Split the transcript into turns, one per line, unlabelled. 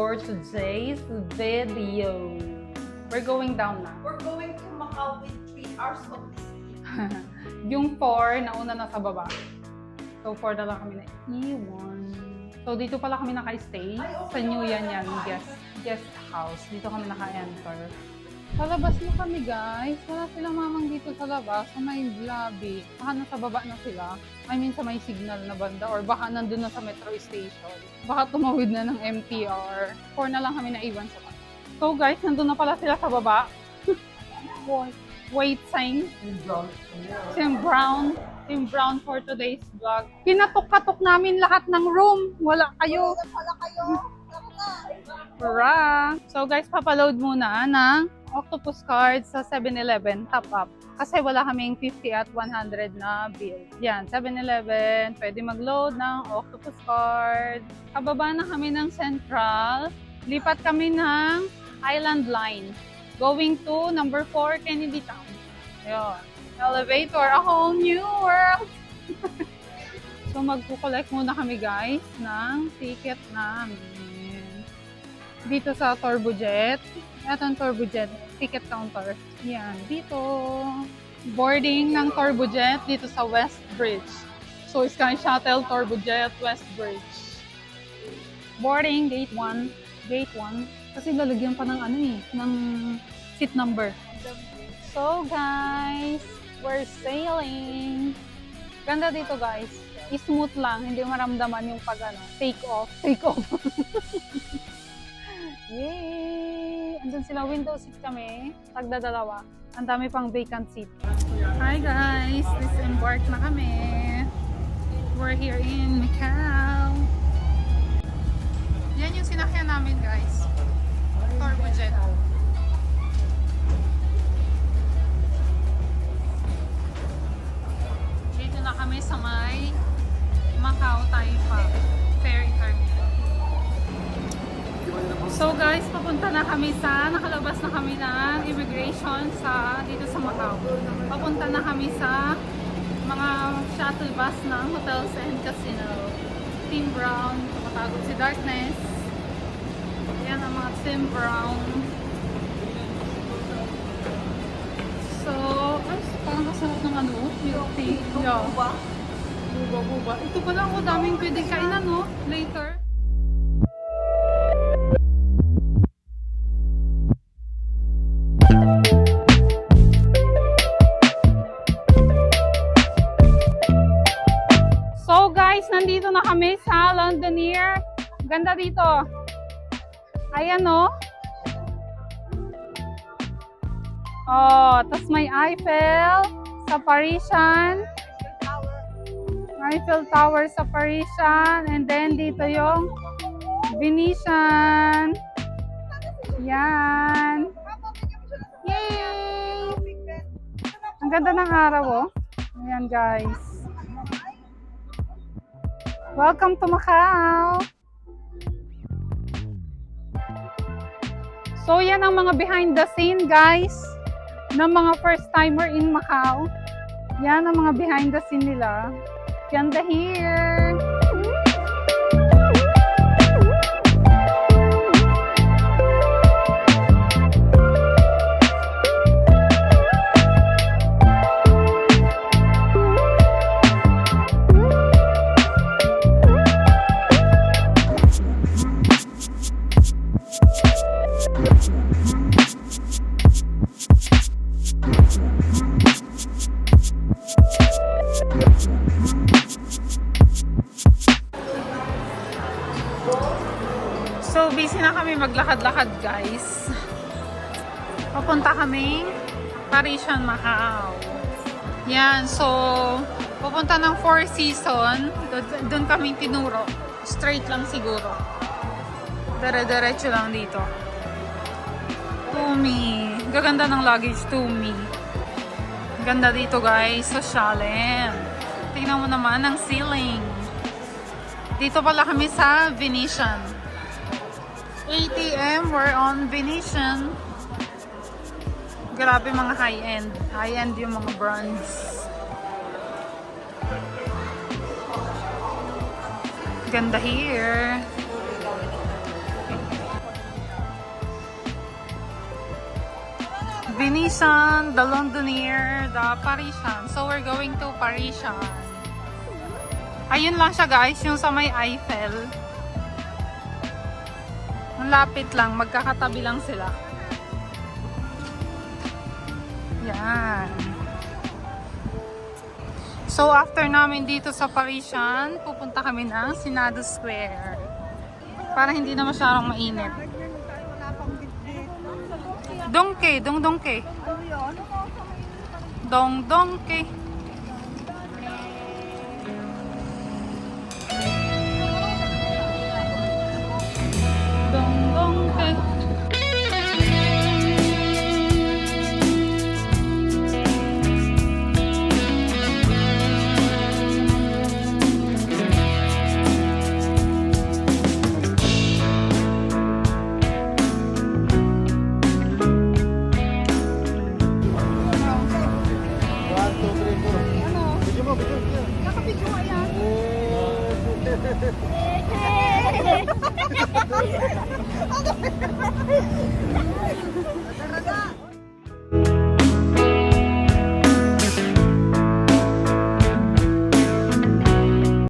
for today's video. We're going down na.
We're going to Macau with 3 hours of sleep.
Yung 4, nauna na sa baba. So, 4 na lang kami na iwan. So, dito pala kami naka-stay. Sa New Yan guest house. Dito kami naka-enter. Sa labas na kami, guys. Wala silang mamang dito sa labas. Sa may lobby. Baka nasa baba na sila. I mean, sa may signal na banda. Or baka nandun na sa metro station. Baka tumawid na ng MTR. 4 na lang kami naiwan sa baba. So, guys, nandun na pala sila sa baba. Wait sign. Team Brown for today's vlog. Pinatok-katok namin lahat ng room. Wala kayo. Hurrah! So guys, papaload muna ng Octopus card sa 7-Eleven top up. Kasi wala kaming 50 at 100 na bill. Yan, 7-Eleven, pwede mag-load ng Octopus card. Kababa na kami ng Central. Lipat kami ng Island Line. Going to number 4, Kennedy Town. Ayun. Elevator, a whole new world! So magkukolect muna kami guys ng ticket namin. Dito sa Turbojet. Ito ang Turbojet ticket counter. Yan, dito. Boarding ng Turbojet dito sa West Bridge. So Sky Shuttle, Turbojet, West Bridge. Boarding, gate 1. Gate 1. Kasi lalagyan pa ng ano eh, ng seat number. So guys, we're sailing. Ganda dito guys. Smooth lang, hindi maramdaman yung pag ano, take off. Yay! Andun sila, window seat kami. Tagdadalawa. Ang dami pang vacant seat. Hi guys! Disembark na kami. We're here in Macau. Yan yung sinakyan namin guys. Turbojet. Dito na kami sa may Macau Taipa Ferry Terminal. So guys, papunta na kami nakalabas na kami ng immigration dito sa Macau. Papunta na kami sa mga shuttle bus ng Hotels and Casino. Team Brown, tumatagod si Darkness. Yan ang mga Team Brown. So, parang kasarap ng ano, milk tea. Yeah. Buba. Ito pala ako, daming pwede kainan, no? Later. So guys, nandito na kami sa Londoner. Ganda dito. Ayan, no? Oh, tas may Eiffel sa Parisian. Eiffel Tower sa Parisian. And then dito yung Venetian. Yan. Yay! Ang ganda ng araw, oh. Ayan, guys. Welcome to Macau! So, yan ang mga behind the scene, guys, ng mga first timer in Macau. Yan ang mga behind the scene nila. Ganda here! So, busy na kami maglakad-lakad, guys. Papunta kaming Parisian, Macau. Yan, so, papunta ng Four Seasons. Doon kami tinuro. Straight lang siguro. Dire-diretso lang dito. Tumi. Gaganda ng luggage, Tumi. Ganda dito, guys. Sosyalin. Tingnan mo naman ang ceiling. Dito pala kami sa Venetian. 8 AM, we're on Venetian. Grabe mga high-end. High-end yung mga brands. Ganda here. Venetian, the Londonier, the Parisian. So we're going to Parisian. Ayun lang siya guys, yung sa may Eiffel. Ang lapit lang, magkakatabi lang sila. Yan. So after namin dito sa Parisian, pupunta kami ng Senado Square. Para hindi na masyadong mainit. Dongke, dongdongke. Dongdongke.